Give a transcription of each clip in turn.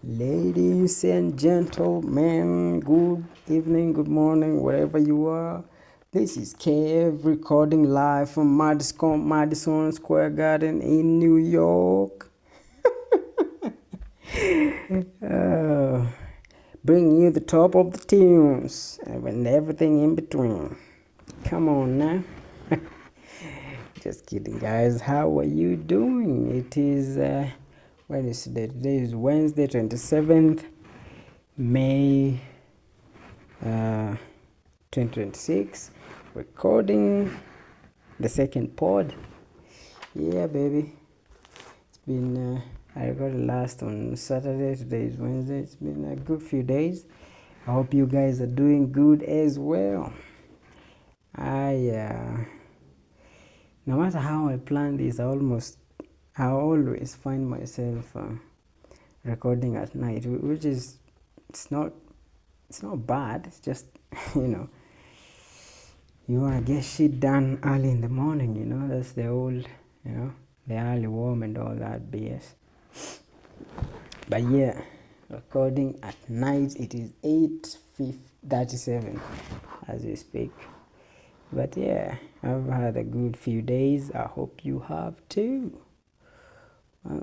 Ladies and gentlemen, good evening, good morning, wherever you are. This is Kev recording live from Madison Square Garden in New York. Uh, Bringing you the top of the tunes and everything in between. Come on now. Just kidding, guys. How are you doing? It is, when is today? Today is Wednesday, 27th May 2026, recording the second pod. Yeah, baby. It's been, I recorded last on Saturday. Today is Wednesday. It's been a good few days. I hope you guys are doing good as well. No matter how I plan this, I always find myself recording at night, which is, it's not bad. It's just, you know, you want to get shit done early in the morning, that's the old, the early worm and all that BS. But yeah, recording at night. It is 8:37 as we speak. But yeah, I've had a good few days. I hope you have too. A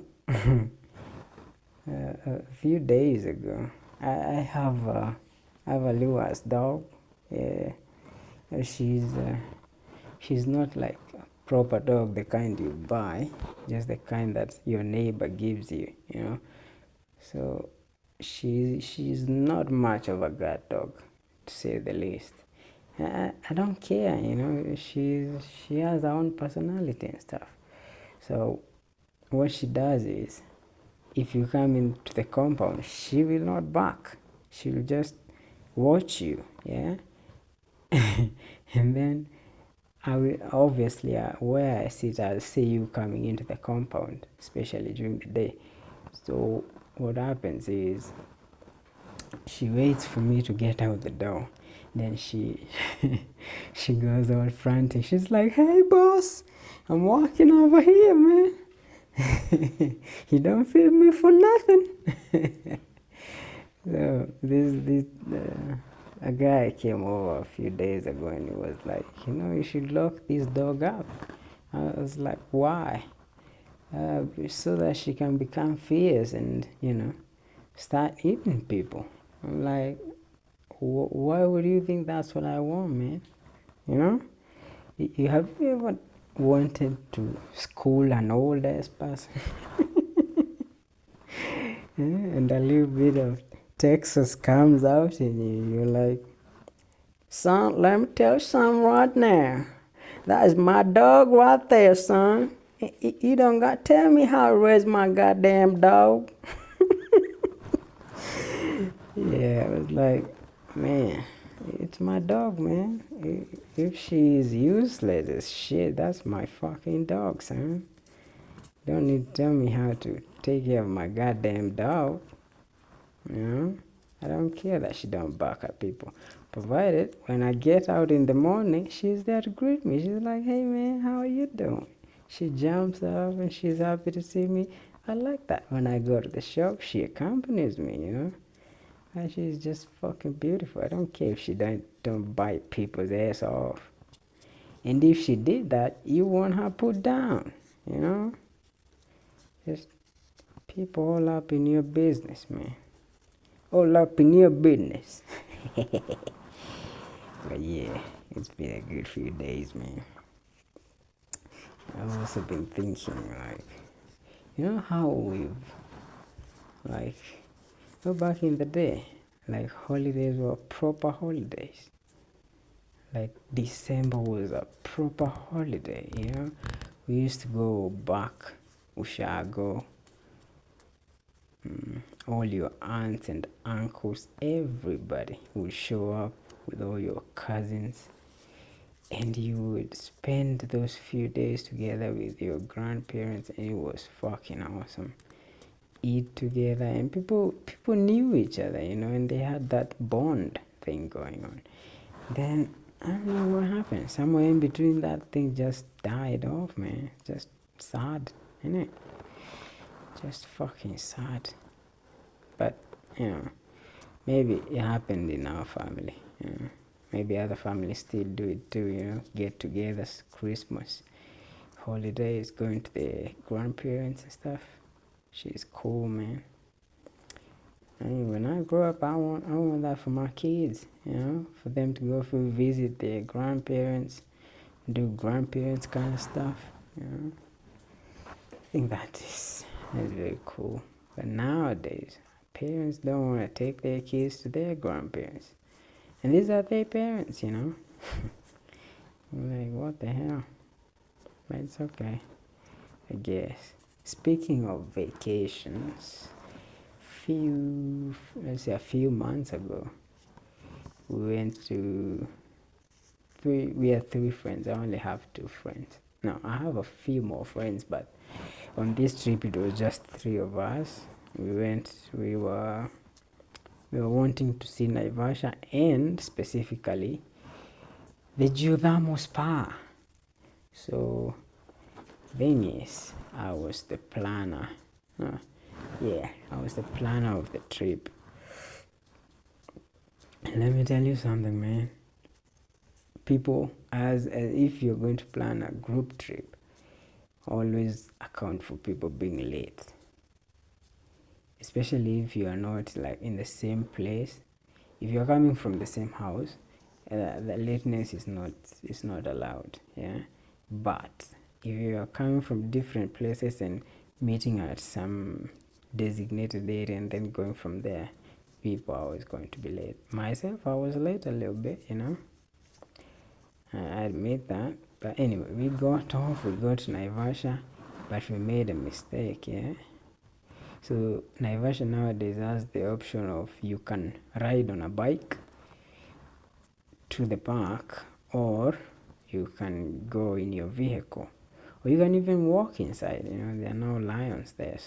few days ago, I have a Lewis dog. Yeah, she's not like a proper dog, the kind you buy, just the kind that your neighbor gives you, So she's not much of a guard dog, to say the least. I don't care, she has her own personality and stuff. So what she does is, if you come into the compound, she will not bark. She will just watch you, yeah. And then I will obviously, where I sit, I'll see you coming into the compound, especially during the day. So what happens is, she waits for me to get out the door. Then she she goes all frantic. She's like, "Hey, boss, I'm walking over here, man. You don't feed me for nothing." So this a guy came over a few days ago and he was like, "You should lock this dog up." I was like, "Why?" So that she can become fierce and start eating people. I'm like, why would you think that's what I want, man? You have you ever wanted to school an old ass person? And a little bit of Texas comes out in you. You're like, "Son, let me tell you something right now. That is my dog right there, son. You don't got to tell me how to raise my goddamn dog." Yeah, I was like, man, it's my dog, man. If she is useless as shit, that's my fucking dog, son. Don't need to tell me how to take care of my goddamn dog. I don't care that she don't bark at people. Provided when I get out in the morning, she's there to greet me. She's like, "Hey man, how are you doing?" She jumps up and she's happy to see me. I like that. When I go to the shop, she accompanies me. And she's just fucking beautiful. I don't care if she don't bite people's ass off. And if she did that, you want her put down, Just people all up in your business, man. All up in your business. But yeah, it's been a good few days, man. I've also been thinking, like, how like, back in the day, like, holidays were proper holidays. Like, December was a proper holiday, We used to go back, Ushago, all your aunts and uncles, everybody would show up with all your cousins, and you would spend those few days together with your grandparents, and it was fucking awesome. Eat together, and people knew each other, and they had that bond thing going on. Then I don't know what happened. Somewhere in between, that thing just died off, man. Just sad, innit? Just fucking sad. but maybe it happened in our family. Maybe other families still do it too. Get-togethers, Christmas, holidays, going to the grandparents and stuff. She's cool, man. And when I grow up, I want that for my kids. For them to go visit their grandparents, do grandparents kind of stuff. I think that's very cool. But nowadays, parents don't want to take their kids to their grandparents, and these are their parents. I'm like, what the hell? But it's okay, I guess. Speaking of vacations, a few months ago, we went to we had 3 friends. I only have 2 friends. No, I have a few more friends, but on this trip it was just 3 of us. We were wanting to see Naivasha, and specifically the geothermal spa. So thing is, I was the planner. I was the planner of the trip. And let me tell you something, man. People, as if you're going to plan a group trip, always account for people being late, especially if you are not like in the same place. If you're coming from the same house, the lateness is not allowed. But if you are coming from different places and meeting at some designated area and then going from there, people are always going to be late. Myself, I was late a little bit. I admit that. But anyway, we got to Naivasha, but we made a mistake. So Naivasha nowadays has the option of you can ride on a bike to the park, or you can go in your vehicle, or you can even walk inside. There are no lions there,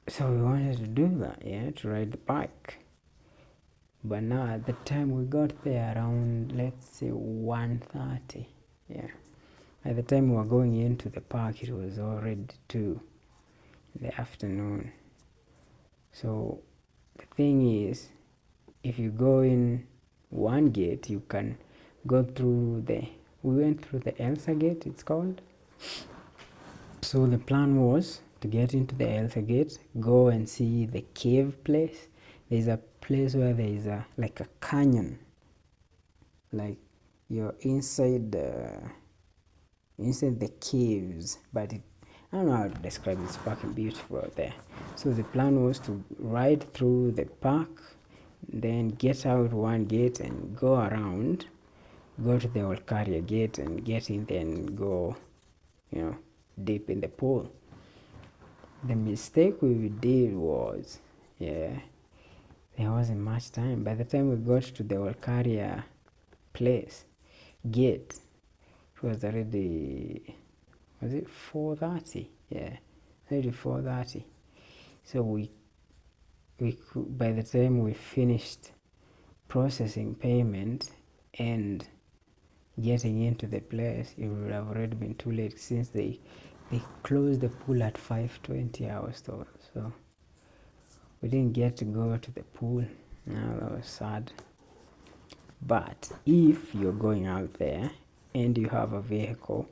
so we wanted to do that, to ride the bike. But now at the time we got there around, let's say, 1:30. By the time we were going into the park, it was already 2 in the afternoon. So the thing is, if you go in one gate, you can go through we went through the Elsa gate, it's called. So the plan was to get into the Elsa gate, go and see the cave place. There's a place where there is like a canyon, like you're inside the caves, but I don't know how to describe it. It's fucking beautiful out there. So the plan was to ride through the park, then get out one gate and go around, go to the Olkaria gate and get in there and go, deep in the pool. The mistake we did was, there wasn't much time. By the time we got to the Olkaria place gate, it was already, was it 4:30? Already 4:30. So we could, by the time we finished processing payment and getting into the place, it would have already been too late, since they closed the pool at 5:20 hours though. So we didn't get to go to the pool. Now that was sad. But if you're going out there and you have a vehicle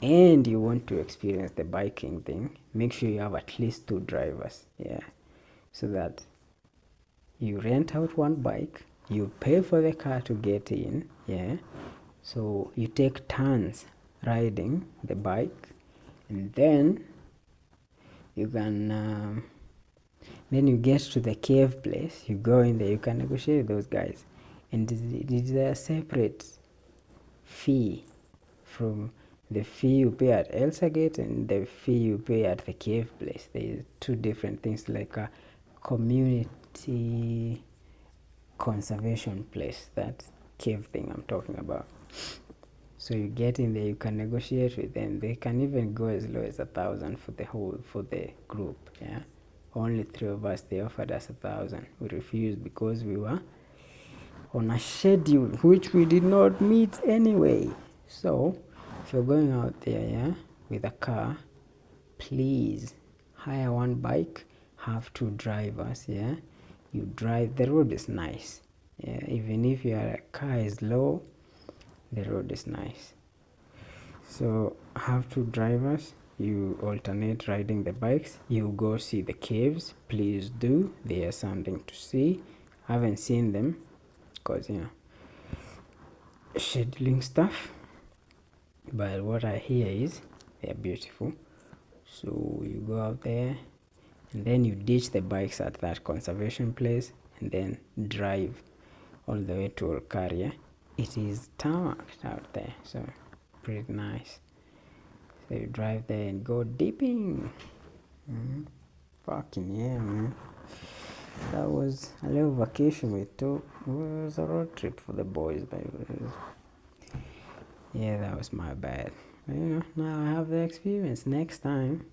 and you want to experience the biking thing, make sure you have at least 2 drivers. So that you rent out one bike, you pay for the car to get in. So you take turns riding the bike, and then you can then you get to the cave place, you go in there, you can negotiate with those guys, and it is a separate fee from the fee you pay at Elsa Gate and the fee you pay at the cave place. There is 2 different things, like a community conservation place, that cave thing I'm talking about. So you get in there, you can negotiate with them. They can even go as low as 1,000 for the group. Only 3 of us, they offered us 1,000. We refused because we were on a schedule which we did not meet anyway. So if you're going out there with a car, please hire one bike, have two drivers. Yeah, you drive, the road is nice. Yeah, even if your car is low, the road is nice. So have two drivers, you alternate riding the bikes. You go see the caves, please do, they are something to see. I haven't seen them because scheduling stuff, but what I hear is they're beautiful. So you go out there and then you ditch the bikes at that conservation place and then drive all the way to Olkaria. It is tarmacked out there, so pretty nice. So you drive there and go dipping. Fucking yeah, man. That was a little vacation we took. It was a road trip for the boys, but yeah, that was my bad. But, now I have the experience. Next time,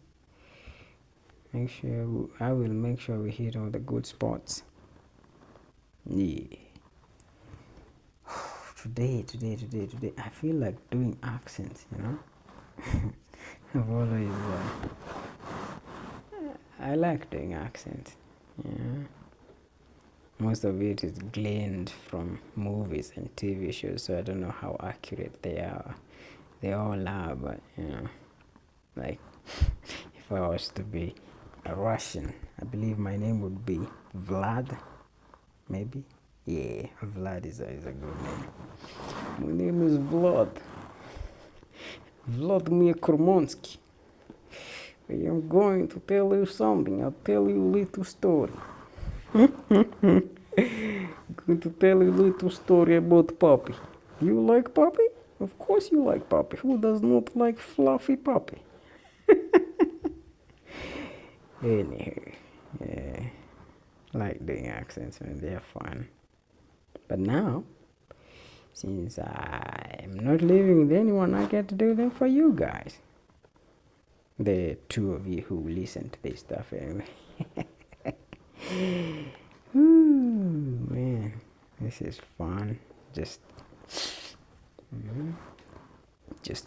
I will make sure we hit all the good spots. Yeah. Today, I feel like doing accents, I've always, I like doing accents, yeah. Most of it is gleaned from movies and TV shows, so I don't know how accurate they are. They all are, but, like, if I was to be a Russian, I believe my name would be Vlad, maybe? Yeah, Vlad is a good name. My name is Vlad. Vladimir Kurmonsky. I am going to tell you something. I'll tell you a little story. Going to tell you a little story about Puppy. You like Puppy? Of course you like Puppy. Who does not like fluffy Puppy? Anywho, yeah, like doing accents, man. They're fun. But now, since I'm not living with anyone, I get to do them for you guys. The two of you who listen to this stuff anyway. Ooh, man, this is fun. Just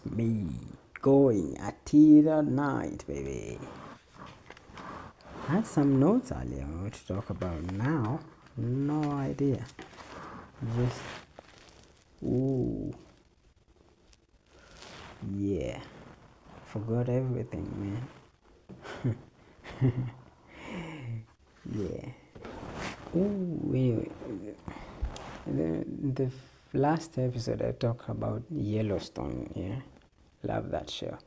me going at the night, baby. I had some notes earlier to talk about now. No idea. Just, ooh, yeah. Forgot everything, man. Yeah. Ooh, anyway, the last episode I talked about Yellowstone. Yeah, love that show.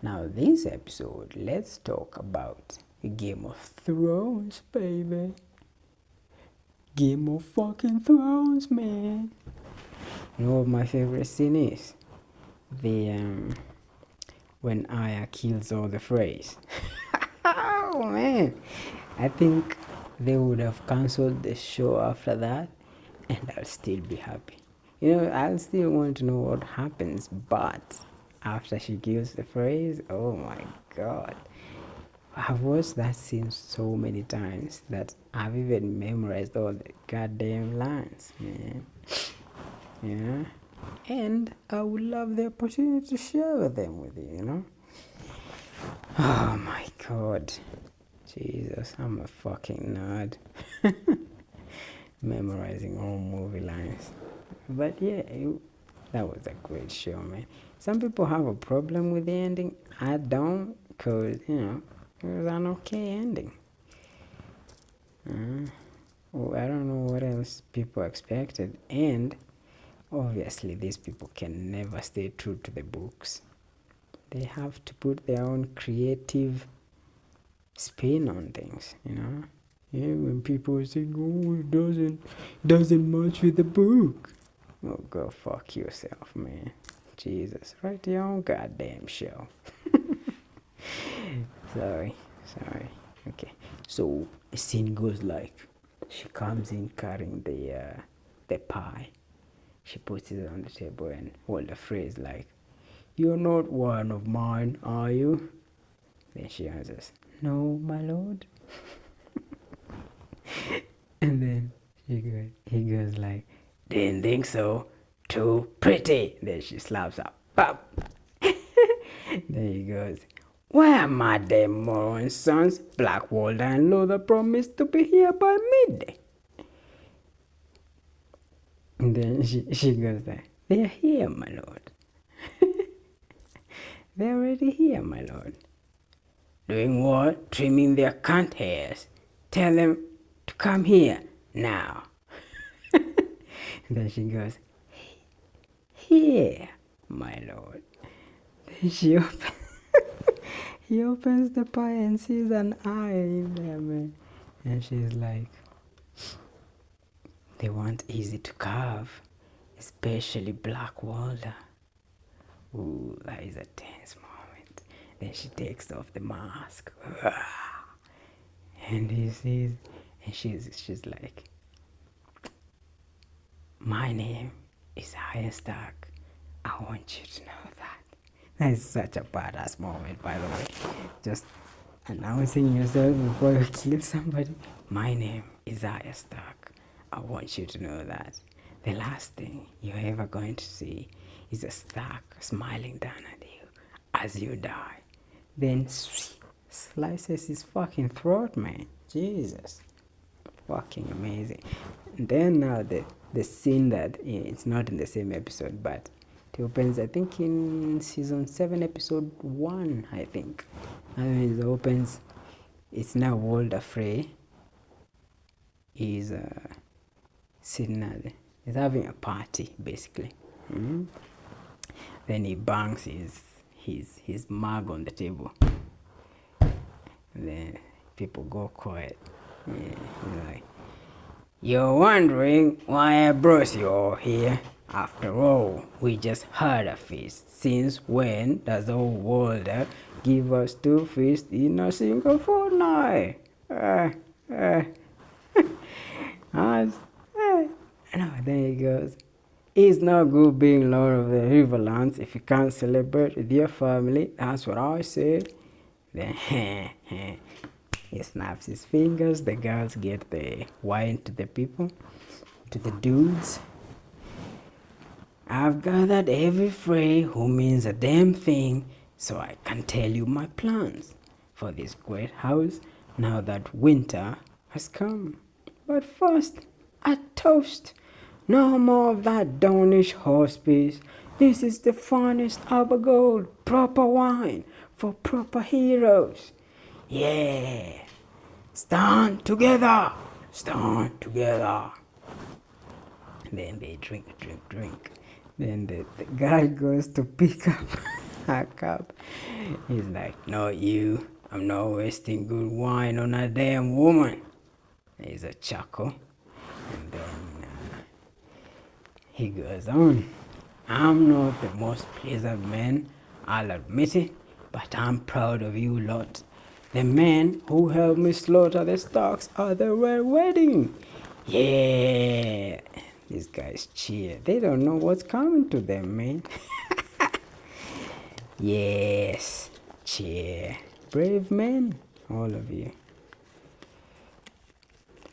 Now this episode, let's talk about Game of Thrones, baby. Game of fucking Thrones, man. You know what my favorite scene is? The when Arya kills all the Freys. Oh man, I think they would have cancelled the show after that, and I'll still be happy. I'll still want to know what happens, but after she kills the Freys, oh my god. I've watched that scene so many times that I've even memorized all the goddamn lines, man. Yeah. And I would love the opportunity to share them with you, Oh my god. Jesus, I'm a fucking nerd. Memorizing all movie lines. But yeah, that was a great show, man. Some people have a problem with the ending. I don't, because, it was an okay ending. I don't know what else people expected. And obviously, these people can never stay true to the books. They have to put their own creative spin on things, Yeah, when people say, "Oh, it doesn't match with the book," oh, go fuck yourself, man. Jesus, write your own goddamn show. Sorry. Okay, so the scene goes like, she comes in carrying the pie. She puts it on the table and hold the phrase like, "You're not one of mine, are you?" Then she answers, "No, my lord." And then he goes like, "Didn't think so. Too pretty." Then she slaps her. Pop. Then he goes, Where are my damn moron sons? Blackwalder and Luther promised to be here by midday. And then she goes there. They're here, my lord. They're already here, my lord. Doing what? Trimming their cunt hairs. Tell them to come here now. And then she goes, here, my lord. Then he opens the pie and sees an eye in there, man. And she's like, they weren't easy to carve, especially Blackwalder. Ooh, that is a tense moment. Then she takes off the mask. And he sees, and she's like, my name is Stark. I want you to know that. That is such a badass moment, by the way. Just announcing yourself before you kill somebody. My name is Stark. I want you to know that. The last thing you're ever going to see is a Stark smiling down at you as you die. Then slices his fucking throat, man. Jesus. Fucking amazing. And then now the scene that it's not in the same episode, but it opens, I think, in season 7, episode 1, I think. And it opens, it's now Walder Frey. He's sitting at he's having a party, basically. Then he bangs his mug on the table. And then people go quiet. Yeah, he's like, you're wondering why I brought you all here. After all, we just had a feast. Since when does old Walder give us 2 feasts in a single fortnight? No, then he goes, it's not good being Lord of the Riverlands if you can't celebrate with your family. That's what I said. Then he snaps his fingers. The girls get the wine to the people, to the dudes. I've gathered every Frey who means a damn thing, so I can tell you my plans for this great house now that winter has come. But first, a toast. No more of that Dawnish hospice. This is the finest Abergold, proper wine for proper heroes. Yeah. Stand together. Stand together. Then they drink. Then the guy goes to pick up a cup. He's like, no, you. I'm not wasting good wine on a damn woman. There's a chuckle. And then he goes on. I'm not the most pleasant man, I'll admit it, but I'm proud of you lot. The men who helped me slaughter the Starks at the Red Wedding. Yeah. These guys cheer. They don't know what's coming to them, man. Yes. Cheer. Brave men, all of you.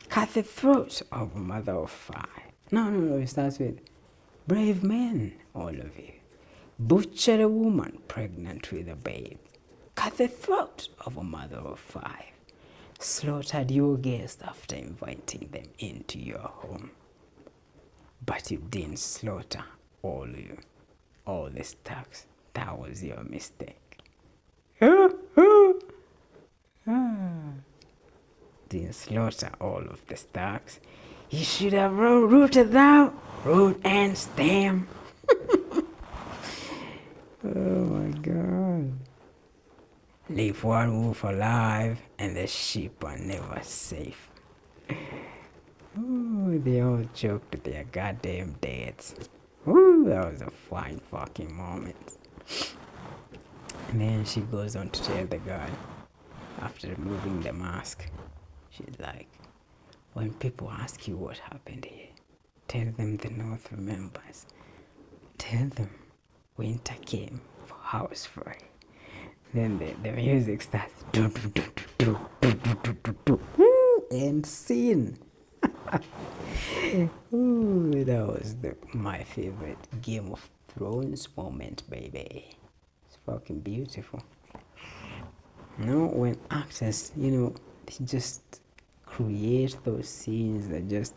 Cut the throats of a mother of 5. No, it starts with brave men, all of you. Butcher a woman pregnant with a babe. Cut the throat of a mother of 5. Slaughtered your guests after inviting them into your home. But you didn't slaughter all the Starks. That was your mistake. Didn't slaughter all of the Starks. You should have rooted them, root and stem. Oh my God. Leave one wolf alive and the sheep are never safe. Ooh, they all choked their goddamn deaths. Ooh, that was a fine fucking moment. And then she goes on to tell the girl, after removing the mask, she's like, when people ask you what happened here, tell them the North remembers. Tell them winter came for house Frey. Then the music starts. And scene. Ooh, that was my favorite Game of Thrones moment, baby. It's fucking beautiful. When actors, they just create those scenes that just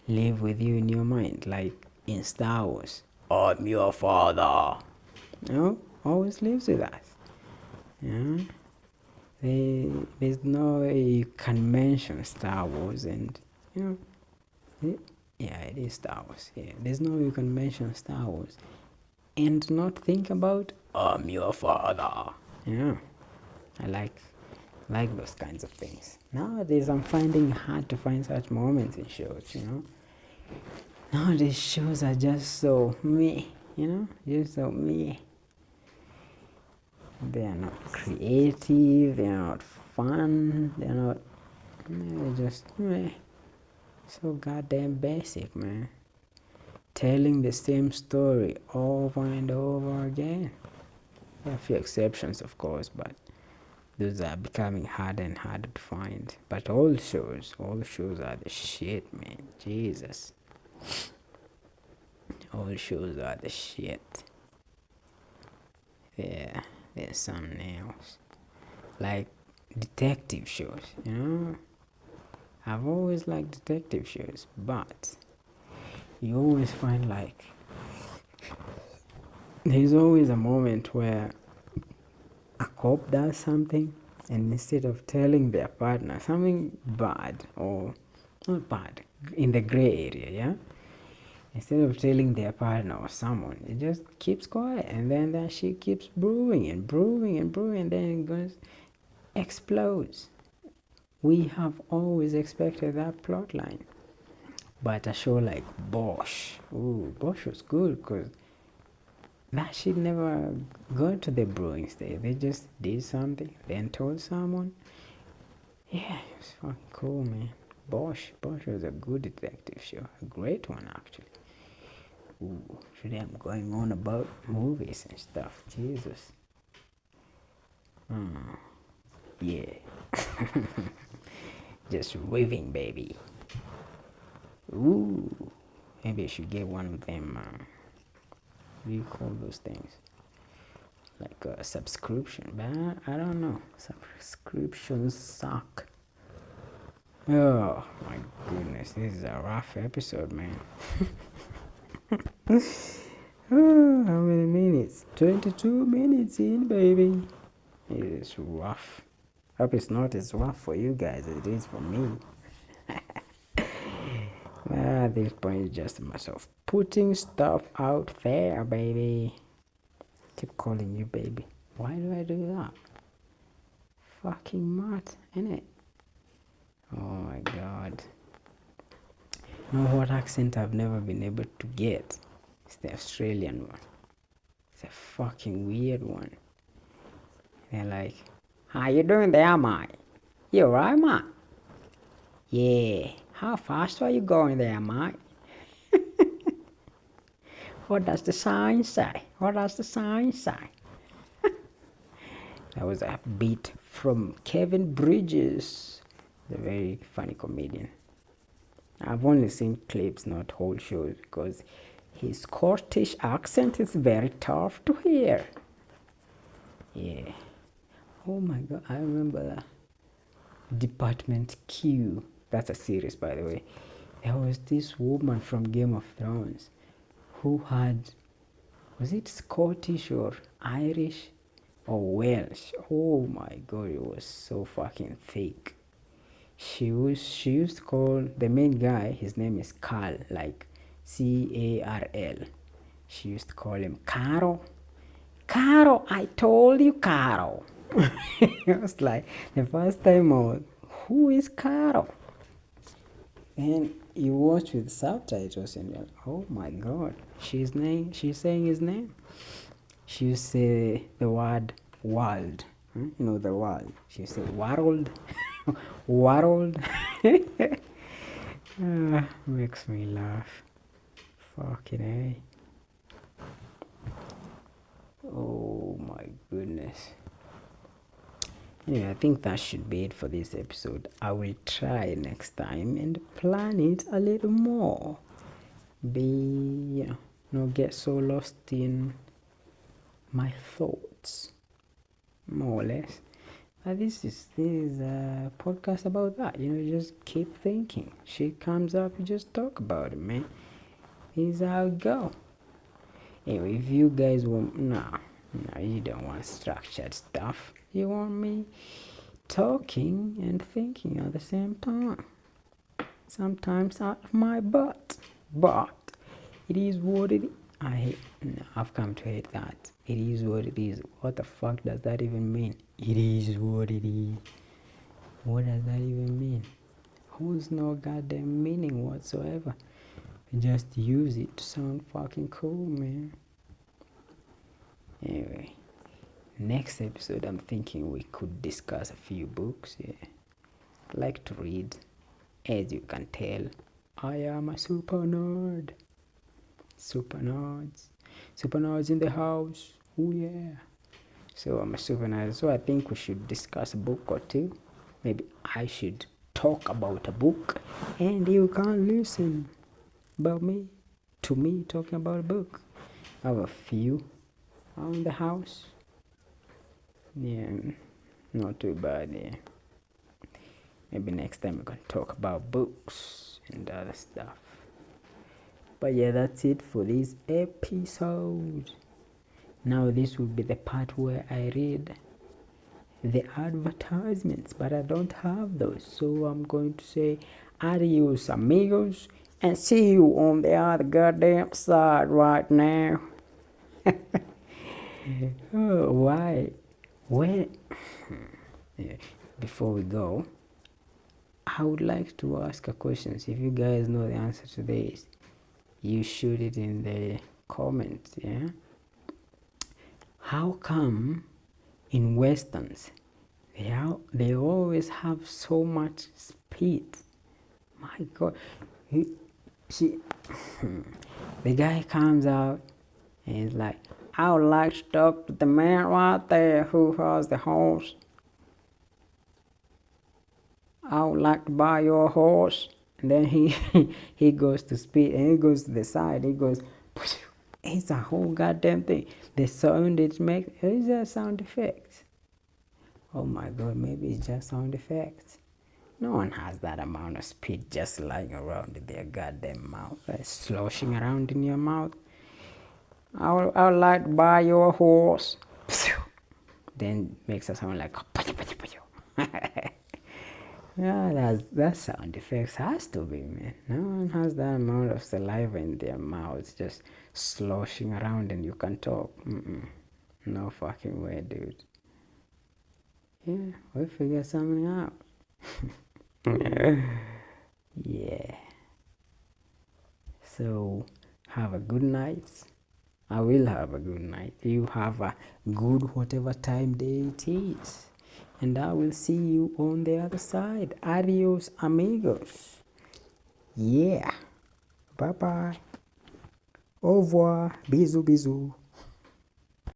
live with you in your mind, like in Star Wars. I'm your father. Always lives with us. Yeah. There's no way you can mention Star Wars and yeah, it is Star Wars. Yeah, there's no way you can mention Star Wars and not think about I'm your father. Yeah, I like those kinds of things. Nowadays, I'm finding it hard to find such moments in shows. Nowadays, shows are just so me. Just so me. They are not creative. They are not fun. They're not. They're just meh. So goddamn basic, man. Telling the same story over and over again. There are a few exceptions, of course, but those are becoming harder and harder to find. But all shows are the shit, man. Jesus. All shows are the shit. Yeah, there's something else. Like detective shows, I've always liked detective shows, but you always find like there's always a moment where a cop does something and instead of telling their partner something bad or not bad in the gray area, yeah, instead of telling their partner or someone, it just keeps quiet and then that shit keeps brewing and brewing and brewing and then it goes explodes. We have always expected that plot line, but a show like Bosch was good because that shit never got to the brewing stage. They just did something, then told someone. Yeah, it was fucking cool, man. Bosch was a good detective show, a great one actually. Today I'm going on about movies and stuff. Jesus. Yeah. Just raving, baby. Ooh. Maybe I should get one of them. What do you call those things? Like a subscription, but I don't know. Subscriptions suck. Oh my goodness, this is a rough episode, man. Oh, how many minutes? 22 minutes in, baby. It is rough. Hope it's not as rough for you guys as it is for me. At this point, it's just myself putting stuff out there, baby. Keep calling you baby. Why do I do that? Fucking mad, innit? Oh my god. You know what accent I've never been able to get? It's the Australian one. It's a fucking weird one. They're like, how you doing there, mate? You alright, mate? Yeah. How fast are you going there, mate? What does the sign say? What does the sign say? That was a beat from Kevin Bridges, the very funny comedian. I've only seen clips, not whole shows, because his Scottish accent is very tough to hear. Yeah. Oh my god, I remember that. Department Q. That's a series, by the way. There was this woman from Game of Thrones who had, was it Scottish or Irish or Welsh? Oh my god, it was so fucking thick. She used to call the main guy, his name is Carl, like Carl. She used to call him Caro. Caro, I told you, Caro. It was like the first time I was, who is Caro? And you watch with subtitles and you're like, oh my god, she's saying his name. She used to say the word world. The world. She used to say world. World. Makes me laugh. Fucking A. Oh my goodness. Anyway, I think that should be it for this episode. I will try next time and plan it a little more. Not get so lost in my thoughts. More or less. This is a podcast about that. Just keep thinking. Shit comes up, you just talk about it, man. Here's how it go. Anyway, if you guys want, no, you don't want structured stuff. You want me talking and thinking at the same time. Sometimes out of my butt, but it is what it is. I've come to hate that. It is what it is. What the fuck does that even mean? It is what it is. What does that even mean? Who's no goddamn meaning whatsoever? Just use it to sound fucking cool, man. Anyway, next episode I'm thinking we could discuss a few books. Yeah, I like to read. As you can tell, I am a super nerd. Super nerds. Super nerds in the house. Oh yeah. So I'm a super nerd. So I think we should discuss a book or two. Maybe I should talk about a book and you can listen about me to me talking about a book. I have a few around the house. Yeah, not too bad. Yeah. Maybe next time we can talk about books and other stuff. But yeah, that's it for this episode. Now this will be the part where I read the advertisements, but I don't have those, so I'm going to say adios amigos and see you on the other goddamn side right now. Oh, why? Well, yeah. Before we go, I would like to ask a question. If you guys know the answer to this, you shoot it in the comments. Yeah, how come in westerns they always have so much speed? My god, she the guy comes out and he's like, I would like to talk to the man right there who has the horse. I would like to buy your horse. And then he he goes to speed and he goes to the side. He goes, it's a whole goddamn thing. The sound it makes is a sound effect. Oh my god, maybe it's just sound effects. No one has that amount of speed just lying around in their goddamn mouth, sloshing around in your mouth. I would like to buy your horse. Then makes a sound like yeah, that sound effects has to be, man. No one has that amount of saliva in their mouths just sloshing around and you can talk. No fucking way, dude. Yeah, we'll figure something out. Yeah. So have a good night. I will have a good night. You have a good whatever time day it is. And I will see you on the other side. Adios, amigos. Yeah. Bye bye. Au revoir. Bisous, bisous.